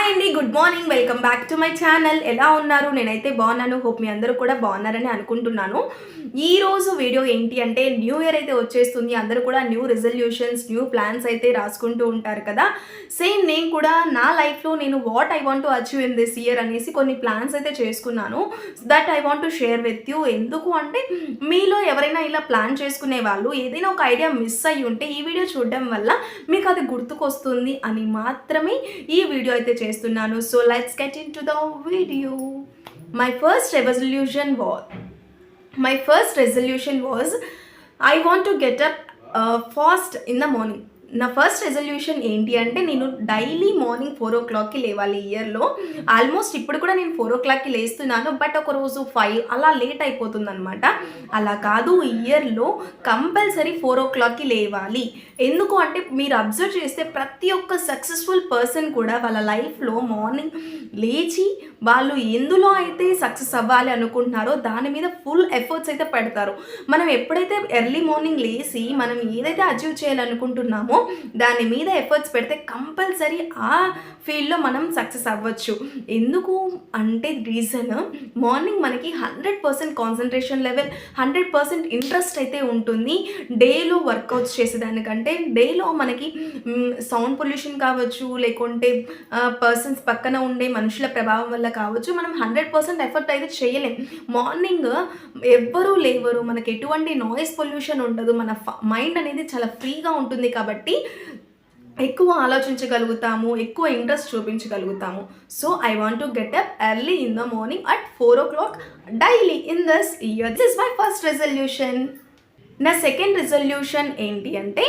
Hi అండి, good morning. Welcome back to my channel. ఎలా ఉన్నారు? నేనైతే బాగున్నాను. హోప్ మీ అందరూ కూడా బాగున్నారని అనుకుంటున్నాను. ఈరోజు వీడియో ఏంటి అంటే, న్యూ ఇయర్ అయితే వచ్చేస్తుంది. అందరూ కూడా న్యూ రిజల్యూషన్స్, న్యూ ప్లాన్స్ అయితే రాసుకుంటూ ఉంటారు కదా. సేమ్ నేను కూడా నా లైఫ్లో నేను what I want to achieve in this year అనేసి కొన్ని ప్లాన్స్ అయితే చేసుకున్నాను. That I want to share with you. ఎందుకు అంటే, మీలో ఎవరైనా ఇలా ప్లాన్ చేసుకునే వాళ్ళు ఏదైనా ఒక ఐడియా మిస్ అయ్యి ఉంటే ఈ వీడియో చూడడం వల్ల మీకు అది గుర్తుకొస్తుంది అని మాత్రమే ఈ వీడియో అయితే చేస్తున్నాను. So let's get in to the video. My first resolution was I want to get up fast in the morning. నా ఫస్ట్ రెజల్యూషన్ ఏంటి అంటే, నేను డైలీ మార్నింగ్ 4 o'clockకి లేవాలి. ఇయర్లో ఆల్మోస్ట్ ఇప్పుడు కూడా నేను 4 o'clockకి లేస్తున్నాను, బట్ ఒకరోజు 5 అలా లేట్ అయిపోతుంది అనమాట. అలా కాదు, ఇయర్లో కంపల్సరీ 4 o'clockకి లేవాలి. ఎందుకు అంటే, మీరు అబ్జర్వ్ చేస్తే ప్రతి ఒక్క సక్సెస్ఫుల్ పర్సన్ కూడా వాళ్ళ లైఫ్లో మార్నింగ్ లేచి వాళ్ళు ఎందులో అయితే సక్సెస్ అవ్వాలి అనుకుంటున్నారో దాని మీద ఫుల్ ఎఫర్ట్స్ అయితే పెడతారు. మనం ఎప్పుడైతే ఎర్లీ మార్నింగ్ లేచి మనం ఏదైతే అచీవ్ చేయాలనుకుంటున్నామో దాని మీద ఎఫర్ట్స్ పెడితే కంపల్సరీ ఆ ఫీల్డ్లో మనం సక్సెస్ అవ్వచ్చు. ఎందుకు అంటే రీజన్, మార్నింగ్ మనకి 100% కాన్సన్ట్రేషన్ లెవెల్, 100% ఇంట్రెస్ట్ అయితే ఉంటుంది. డేలో వర్కౌట్స్ చేసేదానికంటే డేలో మనకి సౌండ్ పొల్యూషన్ కావచ్చు, లేకుంటే పర్సన్స్ పక్కన ఉండే మనుషుల ప్రభావం వల్ల కావచ్చు, మనం 100% ఎఫర్ట్ అయితే చేయలేం. మార్నింగ్ ఎవ్వరూ లేవరు, మనకి ఎటువంటి నాయిస్ పొల్యూషన్ ఉండదు, మన మైండ్ అనేది చాలా ఫ్రీగా ఉంటుంది. కాబట్టి ఎక్కువ ఆలోచించగలుగుతాము, ఎక్కువ ఇంట్రెస్ట్ చూపించగలుగుతాము. So I want to get up early in the morning at 4 o'clock daily in this year. This is my first resolution. నా సెకండ్ రెజల్యూషన్ ఏంటి అంటే,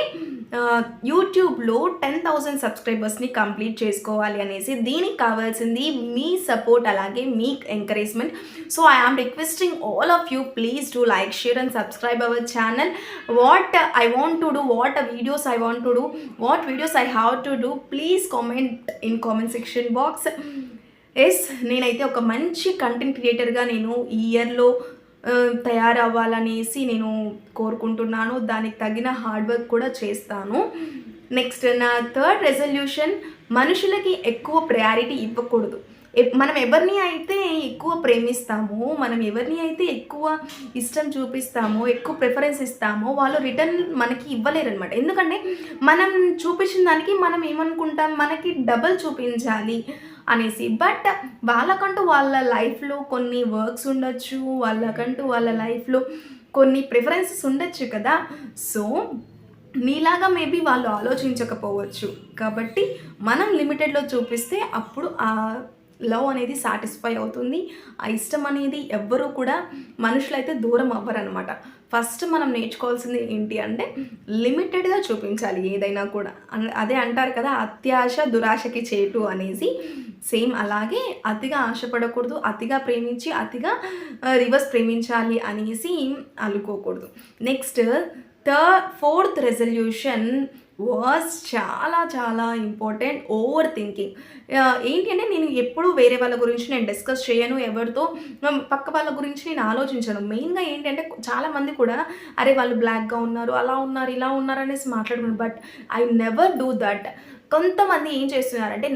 యూట్యూబ్లో 10,000 సబ్స్క్రైబర్స్ని కంప్లీట్ చేసుకోవాలి అనేసి. దీనికి కావాల్సింది మీ సపోర్ట్, అలాగే మీ encouragement. So I am requesting all of you, please do like, share and subscribe our channel. What I want to do, what videos I want to do, what videos I have to do, please comment in comment section box. నేనైతే ఒక మంచి content క్రియేటర్గా నేను ఈ ఇయర్లో తయారవ్వాలనేసి నేను కోరుకుంటున్నాను. దానికి తగిన హార్డ్ వర్క్ కూడా చేస్తాను. నెక్స్ట్, నా థర్డ్ రెజల్యూషన్, మనుషులకి ఎక్కువ ప్రయారిటీ ఇవ్వకూడదు. మనం ఎవరిని అయితే ఎక్కువ ప్రేమిస్తామో, మనం ఎవరిని అయితే ఎక్కువ ఇష్టం చూపిస్తామో, ఎక్కువ ప్రిఫరెన్స్ ఇస్తామో, వాళ్ళు రిటర్న్ మనకి ఇవ్వలేరు అనమాట. ఎందుకంటే మనం చూపించిన దానికి మనం ఏమనుకుంటాం, మనకి డబల్ చూపించాలి అనేసి. బట్ వాళ్ళకంటూ వాళ్ళ లైఫ్లో కొన్ని వర్క్స్ ఉండొచ్చు, వాళ్ళకంటూ వాళ్ళ లైఫ్లో కొన్ని ప్రిఫరెన్సెస్ ఉండొచ్చు కదా. సో నీలాగా మేబీ వాళ్ళు ఆలోచించకపోవచ్చు. కాబట్టి మనం లిమిటెడ్లో చూపిస్తే అప్పుడు ఆ లవ్ అనేది సాటిస్ఫై అవుతుంది. ఆ ఇష్టం అనేది ఎవ్వరూ కూడా మనుషులైతే దూరం అవ్వరనమాట. ఫస్ట్ మనం నేర్చుకోవాల్సింది ఏంటి అంటే, లిమిటెడ్గా చూపించాలి ఏదైనా కూడా. అదే అంటారు కదా, అత్యాశ దురాశకి చేటు అనేసి. సేమ్ అలాగే అతిగా ఆశపడకూడదు, అతిగా ప్రేమించి అతిగా రివర్స్ ప్రేమించాలి అనేసి అనుకోకూడదు. నెక్స్ట్, ఫోర్త్ రెజల్యూషన్ వాజ్ చాలా చాలా ఇంపార్టెంట్, ఓవర్ థింకింగ్. ఏంటి అంటే, నేను ఎప్పుడూ వేరే వాళ్ళ గురించి నేను డిస్కస్ చేయను, ఎవరితో పక్క వాళ్ళ గురించి నేను ఆలోచించను. మెయిన్గా ఏంటంటే, చాలామంది కూడా అరే వాళ్ళు బ్లాక్గా ఉన్నారు, అలా ఉన్నారు, ఇలా ఉన్నారు అనేసి మాట్లాడుకున్నారు. But I never do that. కొంతమంది ఏం చేస్తున్నారంటే,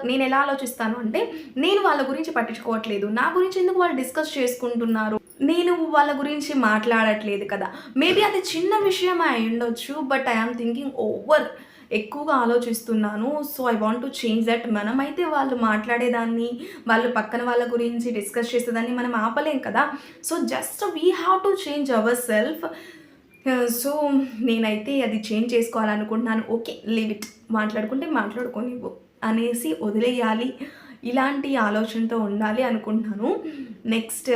నేను ఎలా ఆలోచిస్తాను అంటే, నేను వాళ్ళ గురించి పట్టించుకోవట్లేదు, నా గురించి ఎందుకు వాళ్ళు డిస్కస్ చేసుకుంటున్నారు, నేను వాళ్ళ గురించి మాట్లాడట్లేదు కదా. మేబీ అది చిన్న విషయం అయి ఉండొచ్చు, but I am thinking over, ఎక్కువగా ఆలోచిస్తున్నాను. So I want to change that. మనమైతే వాళ్ళు మాట్లాడేదాన్ని, వాళ్ళు పక్కన వాళ్ళ గురించి డిస్కస్ చేసేదాన్ని మనం ఆపలేం కదా. So just we have to change our self. So నేనైతే అది చేంజ్ చేసుకోవాలనుకుంటున్నాను. ఓకే, లీవ్ ఇట్, మాట్లాడుకుంటే మాట్లాడుకోనివ్వు అనేసి వదిలేయాలి. ఇలాంటి ఆలోచనతో ఉండాలి అనుకుంటున్నాను. నెక్స్ట్,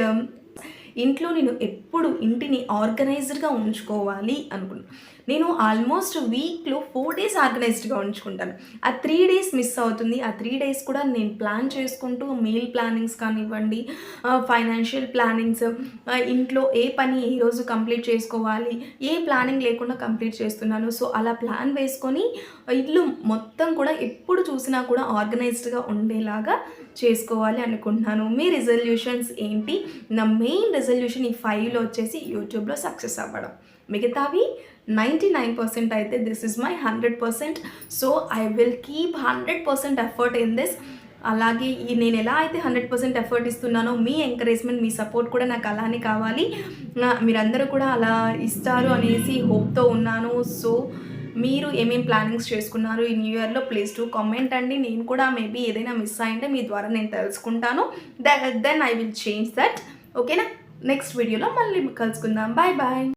ఇంట్లో నేను ఎప్పుడు ఇంటిని ఆర్గనైజ్డ్గా ఉంచుకోవాలి అనుకుంటున్నాను. నేను ఆల్మోస్ట్ వీక్లో 4 days ఆర్గనైజ్డ్గా ఉంచుకుంటాను. ఆ 3 days మిస్ అవుతుంది. ఆ 3 days కూడా నేను ప్లాన్ చేసుకుంటూ, మీల్ ప్లానింగ్స్ కానివ్వండి, ఫైనాన్షియల్ ప్లానింగ్స్, ఇంట్లో ఏ పని ఏ రోజు కంప్లీట్ చేసుకోవాలి, ఏ ప్లానింగ్ లేకుండా కంప్లీట్ చేస్తున్నాను. సో అలా ప్లాన్ వేసుకొని ఇల్లు మొత్తం కూడా ఎప్పుడు చూసినా కూడా ఆర్గనైజ్డ్గా ఉండేలాగా చేసుకోవాలి అనుకుంటున్నాను. మీ రిజల్యూషన్స్ ఏంటి? నా మెయిన్ రెజల్యూషన్ ఈ 5లో వచ్చేసి యూట్యూబ్లో సక్సెస్ అవ్వడం. మిగతావి 99% అయితే this is my 100%. So I will keep 100% effort in this. అలాగే నేను ఎలా అయితే 100% ఎఫర్ట్ ఇస్తున్నానో మీ ఎంకరేజ్మెంట్, మీ సపోర్ట్ కూడా నాకు అలానే కావాలి. మీరందరూ కూడా అలా ఇస్తారు అనేసి హోప్తో ఉన్నాను. సో మీరు ఏమేం ప్లానింగ్స్ చేసుకున్నారు ఈ న్యూ ఇయర్లో ప్లీజ్ టు కామెంట్ అండి. నేను కూడా మేబీ ఏదైనా మిస్ అయింటే మీ ద్వారా నేను తెలుసుకుంటాను. Then I will change that. ఓకేనా? నెక్స్ట్ వీడియోలో మళ్ళీ కలుసుకుందాం. Bye bye.